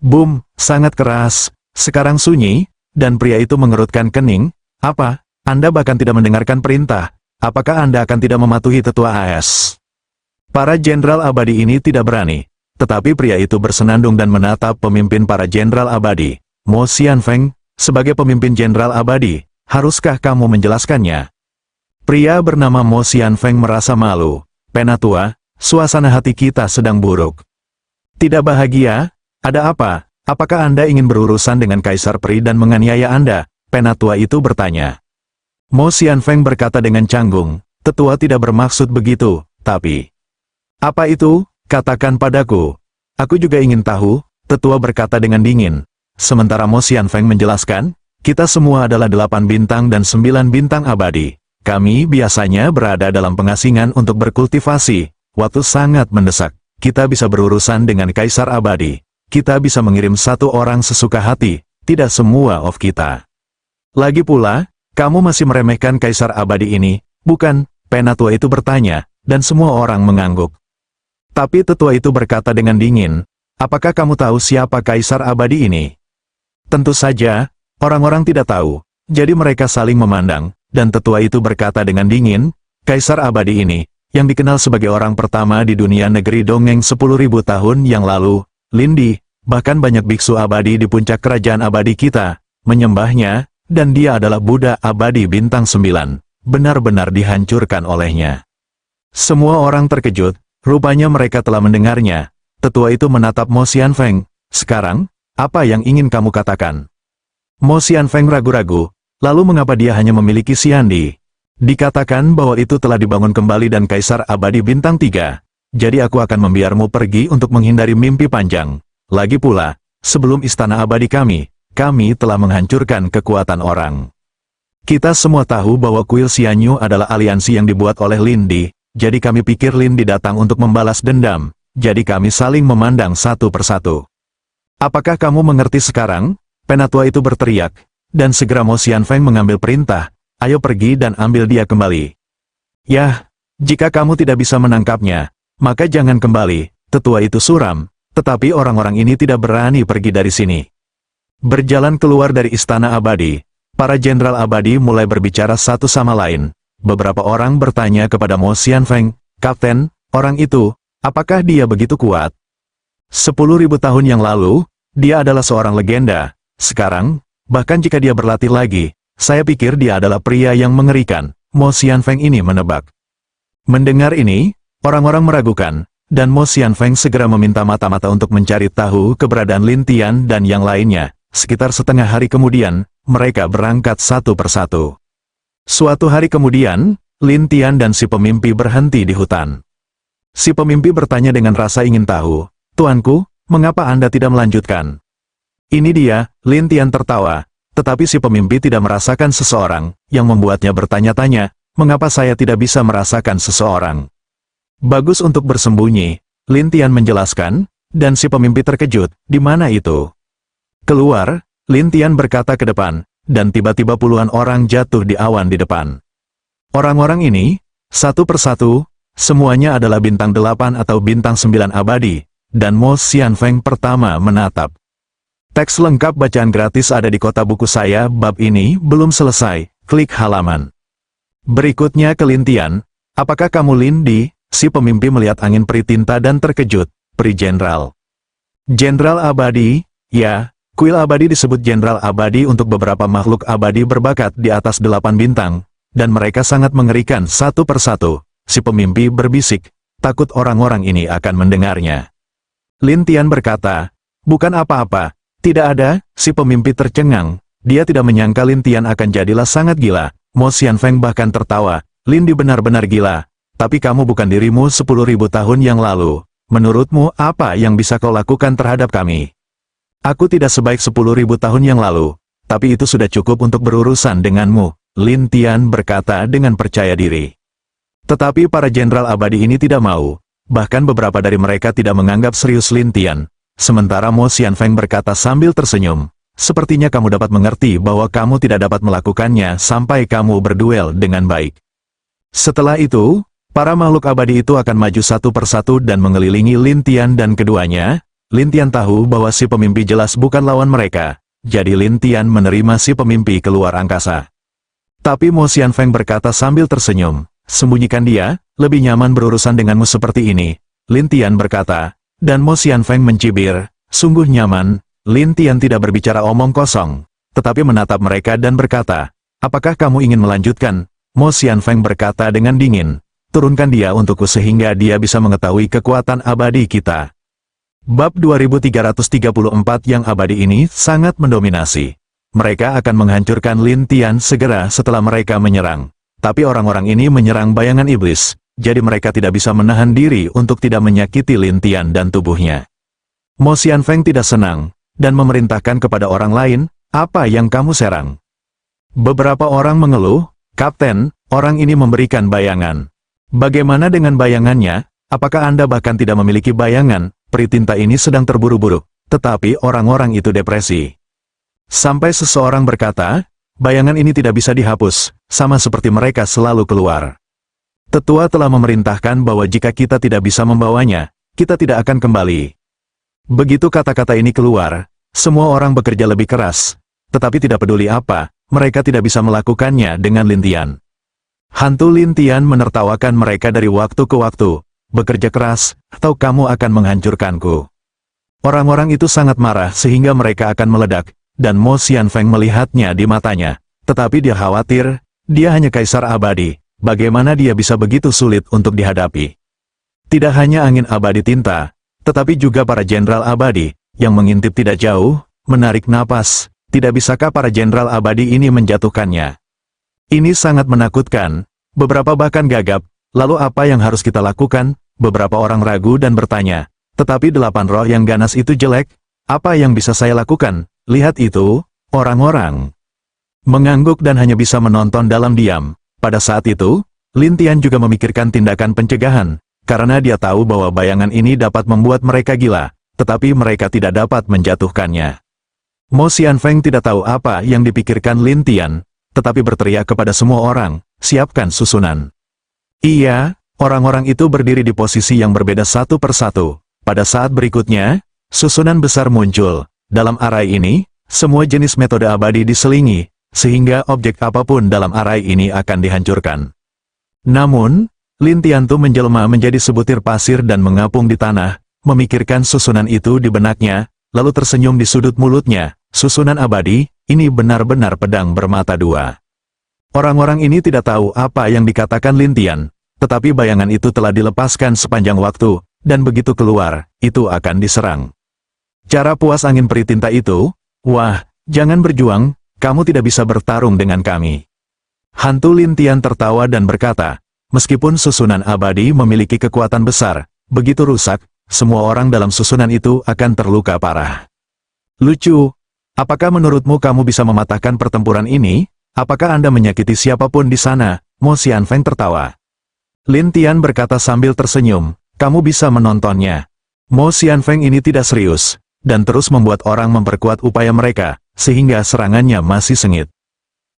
Speaker 1: Boom, sangat keras, sekarang sunyi, dan pria itu mengerutkan kening. Apa, Anda bahkan tidak mendengarkan perintah? Apakah Anda akan tidak mematuhi tetua AS? Para jenderal abadi ini tidak berani, tetapi pria itu bersenandung dan menatap pemimpin para jenderal abadi. Mo Xianfeng, sebagai pemimpin jenderal abadi, haruskah kamu menjelaskannya? Pria bernama Mo Xianfeng merasa malu. Penatua, suasana hati kita sedang buruk. Tidak bahagia? Ada apa? Apakah Anda ingin berurusan dengan Kaisar Peri dan menganiaya Anda? Penatua itu bertanya. Mo Xianfeng berkata dengan canggung, tetua tidak bermaksud begitu, tapi... Apa itu? Katakan padaku. Aku juga ingin tahu, tetua berkata dengan dingin. Sementara Mo Xianfeng menjelaskan, kita semua adalah 8 bintang dan 9 bintang abadi. Kami biasanya berada dalam pengasingan untuk berkultivasi. Waktu sangat mendesak. Kita bisa berurusan dengan Kaisar Abadi. Kita bisa mengirim 1 orang sesuka hati, tidak semua of kita. Lagi pula, kamu masih meremehkan Kaisar Abadi ini, bukan? Penatua itu bertanya, dan semua orang mengangguk. Tapi tetua itu berkata dengan dingin, apakah kamu tahu siapa Kaisar Abadi ini? Tentu saja, orang-orang tidak tahu, jadi mereka saling memandang, dan tetua itu berkata dengan dingin, Kaisar Abadi ini, yang dikenal sebagai orang pertama di dunia negeri dongeng 10.000 tahun yang lalu, Lindi, bahkan banyak biksu abadi di puncak kerajaan abadi kita, menyembahnya, dan dia adalah Buddha abadi bintang 9, benar-benar dihancurkan olehnya. Semua orang terkejut. Rupanya mereka telah mendengarnya. Tetua itu menatap Mo Xianfeng. Sekarang, apa yang ingin kamu katakan? Mo Xianfeng ragu-ragu. Lalu mengapa dia hanya memiliki Xiandi? Dikatakan bahwa itu telah dibangun kembali dan Kaisar Abadi bintang 3. Jadi aku akan membiarmu pergi untuk menghindari mimpi panjang. Lagi pula, sebelum istana abadi kami telah menghancurkan kekuatan orang. Kita semua tahu bahwa kuil Xianyu adalah aliansi yang dibuat oleh Lindi. Jadi kami pikir Lindi datang untuk membalas dendam, jadi kami saling memandang satu persatu. Apakah kamu mengerti sekarang? Penatua itu berteriak, dan segera Mo Xianfeng mengambil perintah, ayo pergi dan ambil dia kembali. Yah, jika kamu tidak bisa menangkapnya, maka jangan kembali, tetua itu suram, tetapi orang-orang ini tidak berani pergi dari sini. Berjalan keluar dari istana abadi, para jenderal abadi mulai berbicara satu sama lain. Beberapa orang bertanya kepada Mo Xianfeng, Kapten, orang itu, apakah dia begitu kuat? 10.000 tahun yang lalu, dia adalah seorang legenda. Sekarang, bahkan jika dia berlatih lagi, saya pikir dia adalah pria yang mengerikan. Mo Xianfeng ini menebak. Mendengar ini, orang-orang meragukan, dan Mo Xianfeng segera meminta mata-mata untuk mencari tahu keberadaan Lin Tian dan yang lainnya. Sekitar setengah hari kemudian, mereka berangkat satu persatu. Suatu hari kemudian, Lin Tian dan si pemimpi berhenti di hutan. Si pemimpi bertanya dengan rasa ingin tahu, Tuanku, mengapa Anda tidak melanjutkan? Ini dia, Lin Tian tertawa, tetapi si pemimpi tidak merasakan seseorang, yang membuatnya bertanya-tanya, mengapa saya tidak bisa merasakan seseorang? Bagus untuk bersembunyi, Lin Tian menjelaskan, dan si pemimpi terkejut, di mana itu? Keluar, Lin Tian berkata ke depan, dan tiba-tiba puluhan orang jatuh di awan di depan. Orang-orang ini, satu persatu, semuanya adalah bintang 8 atau bintang 9 abadi, dan Mo Xianfeng pertama menatap. Teks lengkap bacaan gratis ada di kota buku saya, bab ini belum selesai, klik halaman. Berikutnya ke Lin Tian, apakah kamu Lindi? Si pemimpi melihat angin peri tinta dan terkejut, peri jenderal. Jenderal abadi, ya. Kuil abadi disebut jenderal abadi untuk beberapa makhluk abadi berbakat di atas 8 bintang, dan mereka sangat mengerikan satu persatu. Si pemimpi berbisik, takut orang-orang ini akan mendengarnya. Lin Tian berkata, bukan apa-apa, tidak ada. Si pemimpi tercengang, dia tidak menyangka Lin Tian akan jadilah sangat gila. Mo Xianfeng bahkan tertawa, Lindi benar-benar gila, tapi kamu bukan dirimu 10.000 tahun yang lalu. Menurutmu apa yang bisa kau lakukan terhadap kami? Aku tidak sebaik 10.000 tahun yang lalu, tapi itu sudah cukup untuk berurusan denganmu, Lin Tian berkata dengan percaya diri. Tetapi para jenderal abadi ini tidak mau, bahkan beberapa dari mereka tidak menganggap serius Lin Tian. Sementara Mo Xianfeng berkata sambil tersenyum, sepertinya kamu dapat mengerti bahwa kamu tidak dapat melakukannya sampai kamu berduel dengan baik. Setelah itu, para makhluk abadi itu akan maju satu persatu dan mengelilingi Lin Tian dan keduanya. Lin Tian tahu bahwa si pemimpi jelas bukan lawan mereka, jadi Lin Tian menerima si pemimpi keluar angkasa. Tapi Mo Xianfeng berkata sambil tersenyum, sembunyikan dia, lebih nyaman berurusan denganmu seperti ini, Lin Tian berkata, dan Mo Xianfeng mencibir, sungguh nyaman. Lin Tian tidak berbicara omong kosong, tetapi menatap mereka dan berkata, apakah kamu ingin melanjutkan? Mo Xianfeng berkata dengan dingin, turunkan dia untukku sehingga dia bisa mengetahui kekuatan abadi kita. Bab 2334 yang abadi ini sangat mendominasi. Mereka akan menghancurkan Lin Tian segera setelah mereka menyerang. Tapi orang-orang ini menyerang bayangan iblis, jadi mereka tidak bisa menahan diri untuk tidak menyakiti Lin Tian dan tubuhnya. Mo Xianfeng tidak senang, dan memerintahkan kepada orang lain, apa yang kamu serang? Beberapa orang mengeluh, Kapten, orang ini memberikan bayangan. Bagaimana dengan bayangannya? Apakah Anda bahkan tidak memiliki bayangan? Peri tinta ini sedang terburu-buru, tetapi orang-orang itu depresi. Sampai seseorang berkata, bayangan ini tidak bisa dihapus, sama seperti mereka selalu keluar. Tetua telah memerintahkan bahwa jika kita tidak bisa membawanya, kita tidak akan kembali. Begitu kata-kata ini keluar, semua orang bekerja lebih keras, tetapi tidak peduli apa, mereka tidak bisa melakukannya dengan Lin Tian. Hantu Lin Tian menertawakan mereka dari waktu ke waktu, bekerja keras, atau kamu akan menghancurkanku. Orang-orang itu sangat marah sehingga mereka akan meledak, dan Mo Xianfeng melihatnya di matanya, tetapi dia khawatir, dia hanya kaisar abadi, bagaimana dia bisa begitu sulit untuk dihadapi. Tidak hanya angin abadi tinta, tetapi juga para jenderal abadi, yang mengintip tidak jauh, menarik napas, tidak bisakah para jenderal abadi ini menjatuhkannya? Ini sangat menakutkan, beberapa bahkan gagap, lalu apa yang harus kita lakukan? Beberapa orang ragu dan bertanya, tetapi 8 roh yang ganas itu jelek, apa yang bisa saya lakukan? Lihat itu, orang-orang mengangguk dan hanya bisa menonton dalam diam. Pada saat itu, Lin Tian juga memikirkan tindakan pencegahan, karena dia tahu bahwa bayangan ini dapat membuat mereka gila, tetapi mereka tidak dapat menjatuhkannya. Mo Xianfeng tidak tahu apa yang dipikirkan Lin Tian, tetapi berteriak kepada semua orang, siapkan susunan. Iya, orang-orang itu berdiri di posisi yang berbeda satu persatu. Pada saat berikutnya, susunan besar muncul. Dalam arai ini, semua jenis metode abadi diselingi, sehingga objek apapun dalam arai ini akan dihancurkan. Namun, Lin Tian menjelma menjadi sebutir pasir dan mengapung di tanah, memikirkan susunan itu di benaknya, lalu tersenyum di sudut mulutnya, susunan abadi, ini benar-benar pedang bermata dua. Orang-orang ini tidak tahu apa yang dikatakan Lin Tian, tetapi bayangan itu telah dilepaskan sepanjang waktu, dan begitu keluar, itu akan diserang. Cara puas angin peri tinta itu, wah, jangan berjuang, kamu tidak bisa bertarung dengan kami. Hantu Lin Tian tertawa dan berkata, meskipun susunan abadi memiliki kekuatan besar, begitu rusak, semua orang dalam susunan itu akan terluka parah. Lucu, apakah menurutmu kamu bisa mematahkan pertempuran ini? Apakah Anda menyakiti siapapun di sana? Mo Xianfeng tertawa. Lin Tian berkata sambil tersenyum, kamu bisa menontonnya. Mo Xianfeng ini tidak serius, dan terus membuat orang memperkuat upaya mereka, sehingga serangannya masih sengit.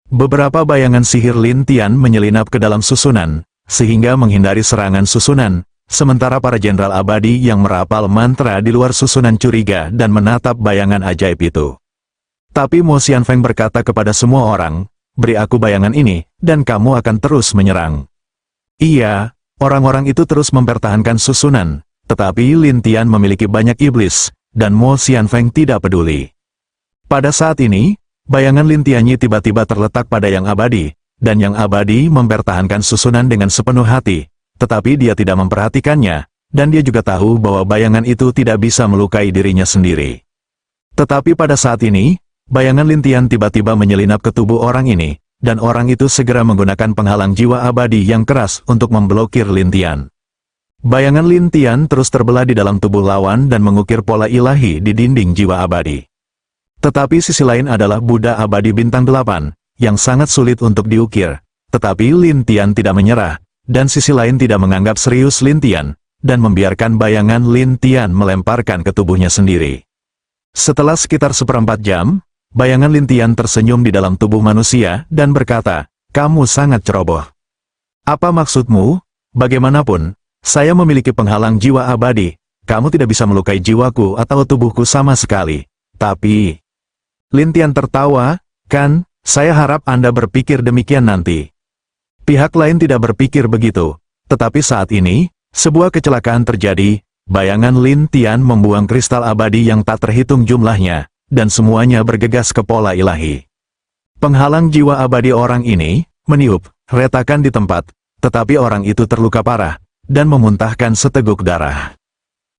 Speaker 1: Beberapa bayangan sihir Lin Tian menyelinap ke dalam susunan, sehingga menghindari serangan susunan, sementara para jenderal abadi yang merapal mantra di luar susunan curiga dan menatap bayangan ajaib itu. Tapi Mo Xianfeng berkata kepada semua orang, beri aku bayangan ini, dan kamu akan terus menyerang. Iya, orang-orang itu terus mempertahankan susunan, tetapi Lin Tian memiliki banyak iblis, dan Mo Xianfeng tidak peduli. Pada saat ini, bayangan Lin Tianyi tiba-tiba terletak pada yang abadi, dan yang abadi mempertahankan susunan dengan sepenuh hati, tetapi dia tidak memperhatikannya, dan dia juga tahu bahwa bayangan itu tidak bisa melukai dirinya sendiri. Tetapi pada saat ini, bayangan Lin Tian tiba-tiba menyelinap ke tubuh orang ini, dan orang itu segera menggunakan penghalang jiwa abadi yang keras untuk memblokir Lin Tian. Bayangan Lin Tian terus terbelah di dalam tubuh lawan dan mengukir pola ilahi di dinding jiwa abadi. Tetapi sisi lain adalah Buddha abadi bintang 8, yang sangat sulit untuk diukir, tetapi Lin Tian tidak menyerah, dan sisi lain tidak menganggap serius Lin Tian, dan membiarkan bayangan Lin Tian melemparkan ke tubuhnya sendiri. Setelah sekitar seperempat jam, bayangan Lin Tian tersenyum di dalam tubuh manusia, dan berkata, kamu sangat ceroboh. Apa maksudmu? Bagaimanapun, saya memiliki penghalang jiwa abadi, kamu tidak bisa melukai jiwaku atau tubuhku sama sekali, tapi... Lin Tian tertawa, kan? Saya harap Anda berpikir demikian nanti. Pihak lain tidak berpikir begitu. Tetapi saat ini, sebuah kecelakaan terjadi, bayangan Lin Tian membuang kristal abadi yang tak terhitung jumlahnya, dan semuanya bergegas ke pola ilahi. Penghalang jiwa abadi orang ini, meniup, retakan di tempat, tetapi orang itu terluka parah, dan memuntahkan seteguk darah.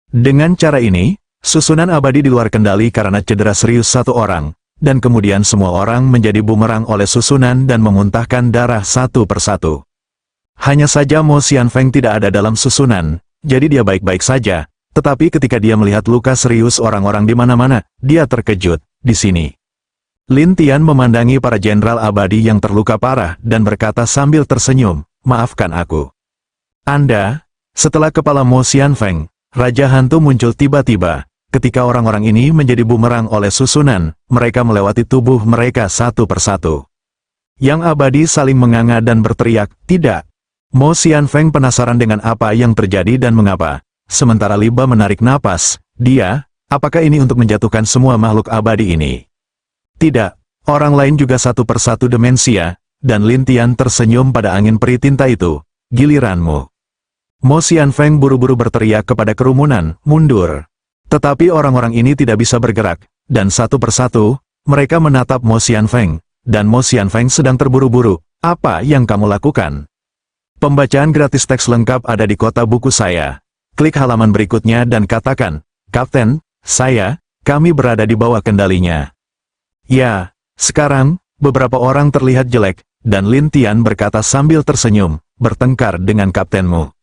Speaker 1: Dengan cara ini, susunan abadi di luar kendali karena cedera serius satu orang, dan kemudian semua orang menjadi bumerang oleh susunan dan memuntahkan darah satu persatu. Hanya saja Mo Xianfeng tidak ada dalam susunan, jadi dia baik-baik saja, tetapi ketika dia melihat luka serius orang-orang di mana-mana, dia terkejut. Di sini, Lin Tian memandangi para jenderal abadi yang terluka parah dan berkata sambil tersenyum, "Maafkan aku." Anda, setelah kepala Mo Xianfeng, Raja Hantu muncul tiba-tiba. Ketika orang-orang ini menjadi bumerang oleh susunan, mereka melewati tubuh mereka satu persatu. Yang abadi saling menganga dan berteriak, "Tidak!" Mo Xianfeng penasaran dengan apa yang terjadi dan mengapa. Sementara Li Ba menarik napas, apakah ini untuk menjatuhkan semua makhluk abadi ini? Tidak, orang lain juga satu persatu demensia, dan Lin Tian tersenyum pada angin peri tinta itu. Giliranmu. Mo Xianfeng buru-buru berteriak kepada kerumunan, "Mundur!" Tetapi orang-orang ini tidak bisa bergerak, dan satu persatu, mereka menatap Mo Xianfeng, dan Mo Xianfeng sedang terburu-buru. "Apa yang kamu lakukan?" Pembacaan gratis teks lengkap ada di kota buku saya. Klik halaman berikutnya dan katakan, "Kapten, kami berada di bawah kendalinya." Ya, sekarang, beberapa orang terlihat jelek, dan Lin Tian berkata sambil tersenyum, "Bertengkar dengan kaptenmu."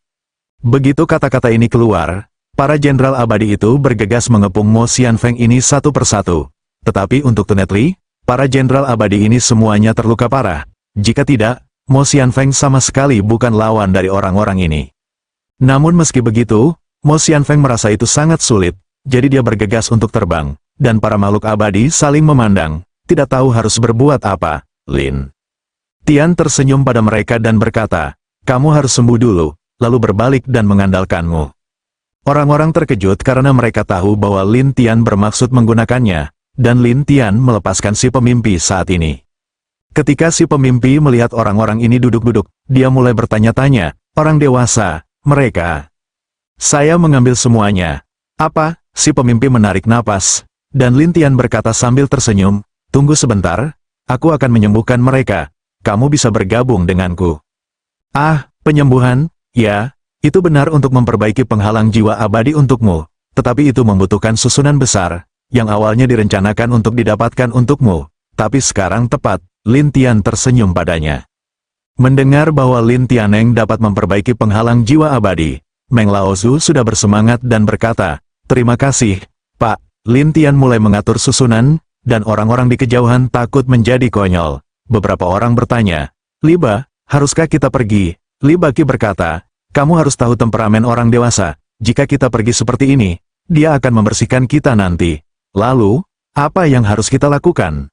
Speaker 1: Begitu kata-kata ini keluar, para jenderal abadi itu bergegas mengepung Mo Xianfeng ini satu persatu. Tetapi untuk Tunet Li, para jenderal abadi ini semuanya terluka parah. Jika tidak, Mo Xianfeng sama sekali bukan lawan dari orang-orang ini. Namun meski begitu, Mo Xianfeng merasa itu sangat sulit, jadi dia bergegas untuk terbang, dan para makhluk abadi saling memandang, tidak tahu harus berbuat apa. Lin Tian tersenyum pada mereka dan berkata, "Kamu harus sembuh dulu, lalu berbalik dan mengandalkanmu." Orang-orang terkejut karena mereka tahu bahwa Lin Tian bermaksud menggunakannya, dan Lin Tian melepaskan si pemimpi saat ini. Ketika si pemimpi melihat orang-orang ini duduk-duduk, dia mulai bertanya-tanya, "Orang dewasa, mereka. Saya mengambil semuanya." "Apa?" Si pemimpi menarik napas, dan Lin Tian berkata sambil tersenyum, "Tunggu sebentar, aku akan menyembuhkan mereka. Kamu bisa bergabung denganku." "Ah, penyembuhan? Ya. Itu benar untuk memperbaiki penghalang jiwa abadi untukmu, tetapi itu membutuhkan susunan besar, yang awalnya direncanakan untuk didapatkan untukmu, tapi sekarang tepat." Lin Tian tersenyum padanya. Mendengar bahwa Lin Tianeng dapat memperbaiki penghalang jiwa abadi, Meng Laozu sudah bersemangat dan berkata, "Terima kasih, Pak." Lin Tian mulai mengatur susunan, dan orang-orang di kejauhan takut menjadi konyol. Beberapa orang bertanya, "Li Ba, haruskah kita pergi?" Li Baqi berkata, "Kamu harus tahu temperamen orang dewasa. Jika kita pergi seperti ini, dia akan membersihkan kita nanti. Lalu, apa yang harus kita lakukan?"